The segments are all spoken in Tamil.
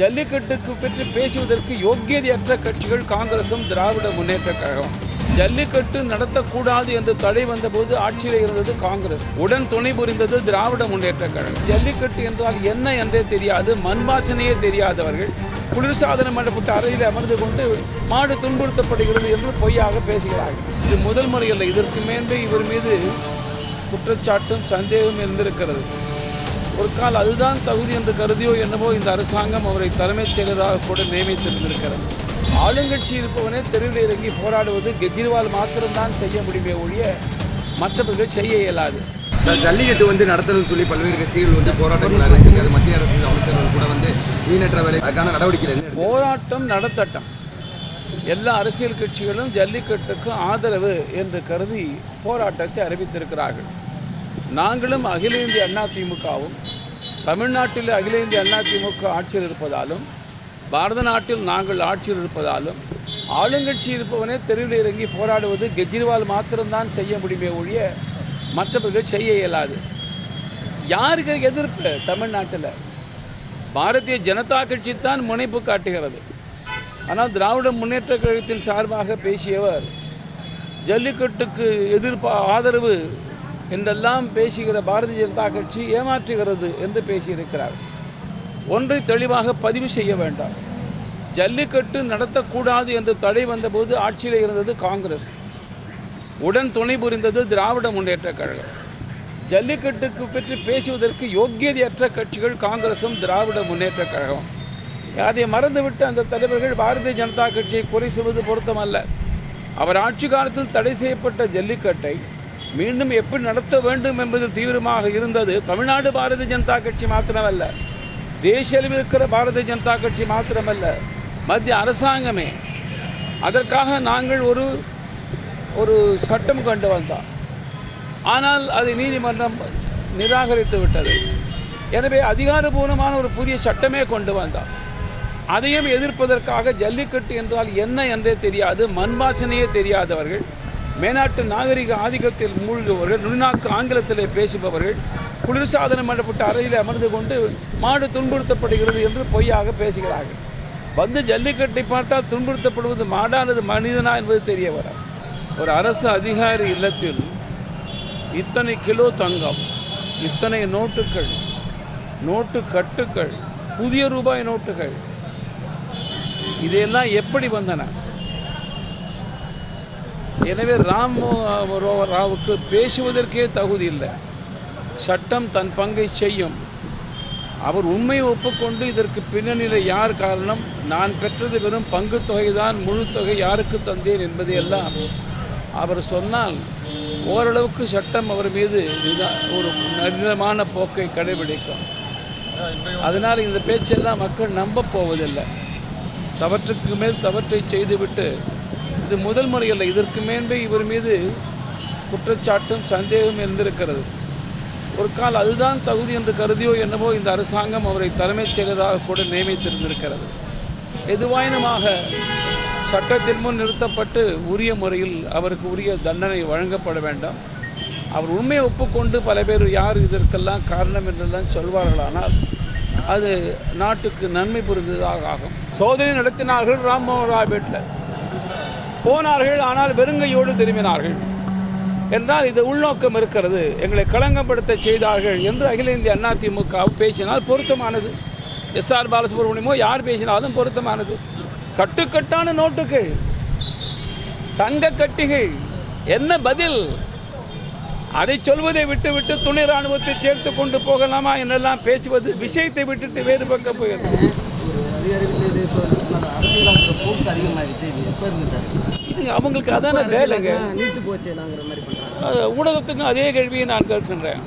ஜல்லிக்கட்டுக்கு பற்றி பேசுவதற்கு யோக்கியதையற்ற கட்சிகள் காங்கிரசும் திராவிட முன்னேற்ற கழகம். ஜல்லிக்கட்டு நடத்தக்கூடாது என்று தடை வந்தபோது ஆட்சியில் இருந்தது காங்கிரஸ், உடன் துணை புரிந்தது திராவிட முன்னேற்ற கழகம். ஜல்லிக்கட்டு என்றால் என்ன என்றே தெரியாது, மண் வாசனையே தெரியாதவர்கள் குளிர்சாதனம் பண்ணப்பட்ட அறையில் அமர்ந்து கொண்டு மாடு துன்புறுத்தப்படுகிறது என்று பொய்யாக பேசுகிறார்கள். இது முதல் முறையல்ல, இதற்கு மேலே இவர் மீது குற்றச்சாட்டும் சந்தேகம் இருந்திருக்கிறது. ஒரு கால் அதுதான் தகுதி என்று கருதியோ என்னவோ இந்த அரசாங்கம் அவரை தலைமைச் செயலராக கூட நியமித்திருந்திருக்கிறது. ஆளுங்கட்சி இருப்பவனே தெருவில் இறங்கி போராடுவது கெஜ்ரிவால் மாத்திரம்தான் செய்ய முடியுமே ஒழிய மற்றவர்கள் செய்ய இயலாது. ஜல்லிக்கட்டு நடத்தணும்னு சொல்லி பல்வேறு கட்சிகள் போராட்டங்கள் அறிவிச்சிருக்காது. மத்திய அரசு அமைச்சர்கள் கூட வீணற்ற வேலை அதுக்கான நடவடிக்கை போராட்டம் நடத்தட்டும். எல்லா அரசியல் கட்சிகளும் ஜல்லிக்கட்டுக்கு ஆதரவு என்று கருதி போராட்டத்தை அறிவித்திருக்கிறார்கள். நாங்களும் அகில இந்திய அண்ணா திமுகவும் தமிழ்நாட்டில் அகில இந்திய அண்ணா திமுக ஆட்சியில் இருப்பதாலும் பாரத நாட்டில் நாங்கள் ஆட்சியில் இருப்பதாலும் ஆளுங்கட்சி இருப்பவனே தெருவில் இறங்கி போராடுவது கெஜ்ரிவால் மாத்திரம்தான் செய்ய முடியுமே ஒழிய மற்றவர்கள் செய்ய இயலாது. யாருக்கு எதிர்ப்பு? தமிழ்நாட்டில் பாரதிய ஜனதா கட்சி தான் முனைப்பு காட்டுகிறது. ஆனால் திராவிட முன்னேற்ற கழகத்தின் சார்பாக பேசியவர் ஜல்லிக்கட்டுக்கு எதிர்ப்பு ஆதரவு என்றெல்லாம் பேசுகிற பாரதிய ஜனதா கட்சி ஏமாற்றுகிறது என்று பேசியிருக்கிறார். ஒன்றை தெளிவாக பதிவு செய்ய வேண்டாம். ஜல்லிக்கட்டு நடத்தக்கூடாது என்று தடை வந்தபோது ஆட்சியில் இருந்தது காங்கிரஸ், உடன் துணை புரிந்தது திராவிட முன்னேற்ற கழகம். ஜல்லிக்கட்டுக்கு பற்றி பேசுவதற்கு யோக்கியதையற்ற கட்சிகள் காங்கிரசும் திராவிட முன்னேற்ற கழகம். அதை மறந்துவிட்டு அந்த தலைவர்கள் பாரதிய ஜனதா கட்சியை குறை சொல்வது பொருத்தமல்ல. அவர் ஆட்சி காலத்தில் தடை செய்யப்பட்ட ஜல்லிக்கட்டை மீண்டும் எப்படி நடத்த வேண்டும் என்பதில் தீவிரமாக இருந்தது தமிழ்நாடு பாரதிய ஜனதா கட்சி மாத்திரமல்ல, தேசிய அளவில் இருக்கிற பாரதிய ஜனதா கட்சி மாத்திரமல்ல, மத்திய அரசாங்கமே. அதற்காக நாங்கள் ஒரு சட்டம் கொண்டு வந்தோம். ஆனால் அதை நீதிமன்றம் நிராகரித்து விட்டது. எனவே அதிகாரபூர்வமான ஒரு புதிய சட்டமே கொண்டு வந்தோம். அதையும் எதிர்ப்பதற்காக ஜல்லிக்கட்டு என்றால் என்ன என்றே தெரியாது, மண் வாசனையே தெரியாதவர்கள், மேநாட்டு நாகரிக ஆதிக்கத்தில் மூழ்குபவர்கள், நுண்ணாக்கு ஆங்கிலத்திலே பேசுபவர்கள் குளிர்சாதனம் பண்ணப்பட்ட அறையில் அமர்ந்து கொண்டு மாடு துன்புறுத்தப்படுகிறது என்று பொய்யாக பேசுகிறார்கள். ஜல்லிக்கட்டை பார்த்தால் துன்புறுத்தப்படுவது மாடானது மனிதனா என்பது தெரிய வர. ஒரு அரசு அதிகாரி இல்லத்தில் இத்தனை கிலோ தங்கம், இத்தனை நோட்டுகள், நோட்டு கட்டுக்கள், புதிய ரூபாய் நோட்டுகள், இதையெல்லாம் எப்படி வந்தன? எனவே ராவுக்கு பேசுவதற்கே தகுதி இல்லை. சட்டம் தன் பங்கை செய்யும். அவர் உண்மையை ஒப்புக்கொண்டு இதற்கு பின்னணியில் யார் காரணம், நான் பெற்றது வெறும் பங்கு தொகைதான், முழு தொகை யாருக்கு தந்தேன் என்பதையெல்லாம் அவர் சொன்னால் ஓரளவுக்கு சட்டம் அவர் மீது ஒரு நளினமான போக்கை கடைபிடிக்கும். அதனால் இந்த பேச்செல்லாம் மக்கள் நம்ப போவதில்லை. தவற்றுக்கு மேல் தவற்றை செய்துவிட்டு, இது முதல் முறையல்ல, இதற்கு மேலே இவர் மீது குற்றச்சாட்டும் சந்தேகம் இருந்திருக்கிறது. ஒரு கால் அதுதான் தகுதி என்று கருதியோ என்னவோ இந்த அரசாங்கம் அவரை தலைமைச் செயலராக கூட நியமித்திருந்திருக்கிறது. எதுவாயினுமாக சட்டத்தின் முன் நிறுத்தப்பட்டு உரிய முறையில் அவருக்கு உரிய தண்டனை வழங்கப்பட வேண்டும். அவர் உண்மையை ஒப்புக்கொண்டு பல பேர் யார் இதற்கெல்லாம் காரணம் என்றெல்லாம் சொல்வார்களானால் அது நாட்டுக்கு நன்மை புரிந்ததாக ஆகும். சோதனை நடத்தினார்கள். ராம்மோகன் ராவ் வீட்டில் போனார்கள், ஆனால் வெறுங்கையோடு திரும்பினார்கள் என்றால் இது உள்நோக்கம் இருக்கிறது, எங்களை களங்கப்படுத்த செய்தார்கள் என்று அகில இந்திய அண்ணா திமுக பேசினால் பொருத்தமானது. எஸ்ஆர் பாலசுப்ரமணியமோ யார் பேசினாலும் பொருத்தமானது. கட்டுக்கட்டான நோட்டுகள், தங்க கட்டிகள், என்ன பதில்? அதை சொல்வதை விட்டுவிட்டு துணை ராணுவத்தை சேர்த்து கொண்டு போகலாமா என்னெல்லாம் பேசுவது, விஷயத்தை விட்டுட்டு வேறு பக்கம் போயிடுது. இது அவங்களுக்கு அதான வேலைங்க. ஊடகத்துக்கும் அதே கேள்வியை நான் கேட்கின்றேன்.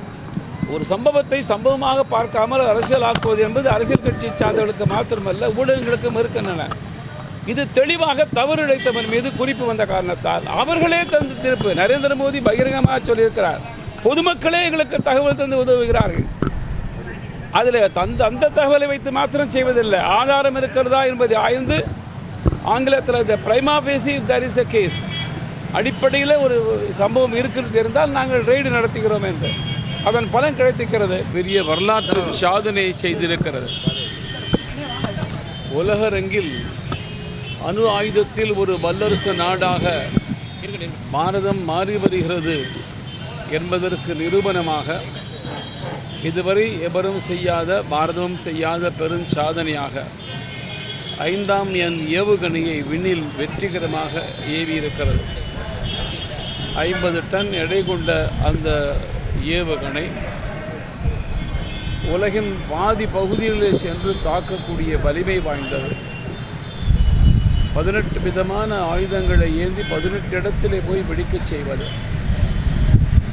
ஒரு சம்பவத்தை சம்பவமாக பார்க்காமல் அரசியலாக்குவது என்பது அரசியல் கட்சி சார்ந்தவர்களுக்கு மாத்திரமல்ல, ஊடகங்களுக்கும் இருக்கின்றன. இது தெளிவாக தவறு இழைத்தவன் மீது குறிப்பு வந்த காரணத்தால் அவர்களே தந்து திருப்பு. நரேந்திர மோடி பகிரங்கமாக சொல்லியிருக்கிறார், பொதுமக்களே எங்களுக்கு தகவல் தந்து உதவுகிறார்கள். அதில் அந்த தகவலை வைத்து மாத்திரம் செய்வதில்லை, ஆதாரம் இருக்கிறதா என்பதை ஆய்ந்து ஆங்கிலத்தில் the prima facie there is a case அடிப்படையில் ஒரு சம்பவம் இருக்கிறது இருந்தால் நாங்கள் ரெய்டு நடத்துகிறோம் என்று அதன் பலன் கிடைத்திருக்கிறது. பெரிய வரலாற்று சாதனை செய்திருக்கிறது. உலகரங்கில் அணு ஆயுதத்தில் ஒரு வல்லரசு நாடாக பாரதம் மாறி வருகிறது என்பதற்கு நிரூபணமாக இதுவரை எவரும் செய்யாத, பாரதமும் செய்யாத பெருஞ்சாதனையாக 5ஆம் எண் ஏவுகணையை விண்ணில் வெற்றிகரமாக ஏவியிருக்கிறது. 50 டன் எடை கொண்ட அந்த ஏவுகணை உலகின் பாதி பகுதிகளிலே சென்று தாக்கக்கூடிய வலிமை வாய்ந்தது. 18 விதமான ஆயுதங்களை ஏந்தி 18 இடத்திலே போய் வெடிக்கச் செய்வது.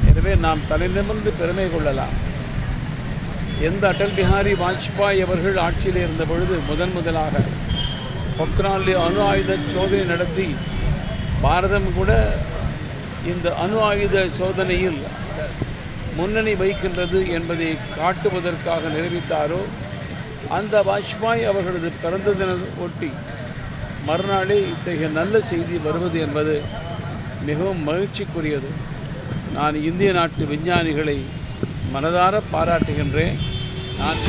எனவே நாம் தலைநிமிர்ந்து பெருமை கொள்ளலாம். எந்த அடல் பிஹாரி வாஜ்பாய் அவர்கள் ஆட்சியில் இருந்த பொழுது முதலாக பொக்ரானில் அணு ஆயுத சோதனை நடத்தி பாரதம் கூட இந்த அணு ஆயுத சோதனையில் முன்னணி வைக்கின்றது என்பதை காட்டுவதற்காக நிரூபித்தாரோ, அந்த வாஜ்பாய் அவர்களது பிறந்த தினம் ஒட்டி மறுநாளே இத்தகைய நல்ல செய்தி வருவது என்பது மிகவும் மகிழ்ச்சிக்குரியது. நான் இந்திய நாட்டு விஞ்ஞானிகளை மனதார பாராட்டுகின்றேன். நான்